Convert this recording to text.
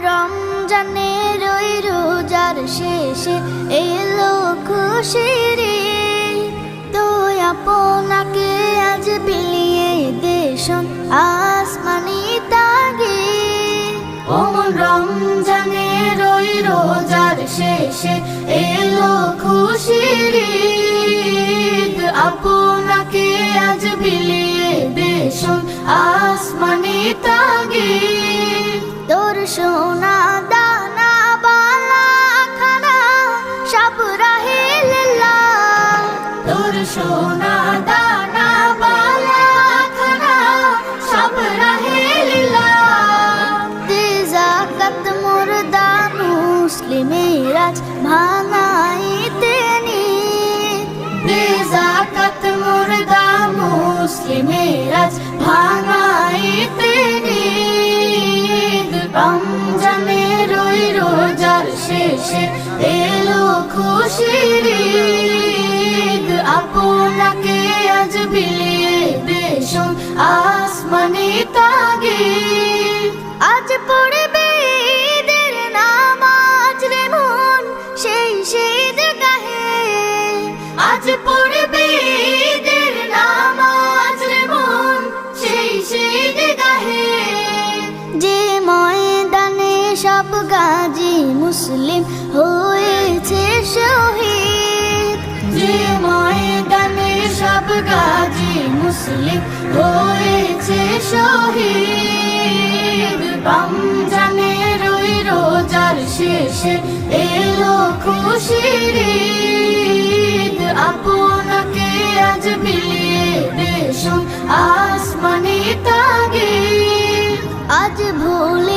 রমজানের ওই রোজার শেষে এলো খুশির ঈদ। তো আপনাকে আজ বিলিয়ে দেশন আসমানি তাগিদ। রমজানের ওই রোজার শেষে এলো খুশির ঈদ। আপনাকে আজ বিলিয়ে দেশন আসমানি তাগিদ। তোর সোনা দানা বালা খানা সব রাহে লিল্লাহ। তোর সোনা দানা বালা খানা সব রাহে লিল্লাহ। দে যাকাত মুর্দা মুসলিমের আজ ভাঙাইতে নিদ। দে যাকাত মুর্দা মুসলিমের আজ ভাঙাইতে নিদ। রমজানের ওই রোজার শেষে এলো খুশির ঈদ। আপনাকে আজ বিলিয়ে দেশন আসমানি তাগিদ। আজ পড়বে ঈদের নামাজ রে মন সেই ঈদগাহে। আজ পড়বে ঈদের নামাজ রে মন সেই ঈদগাহে। যে ময়দানে সব গাজী মুসলিম হয়েছে শহীদ। যে ময়দানে সব গাজী মুসলিম হয়েছে শহীদ। রমজানের ওই রোজার শেষে এলো খুশির ঈদ। আপনাকে আজ বিলিয়ে দেশন আসমানি তাগিদ। আজ ভুলে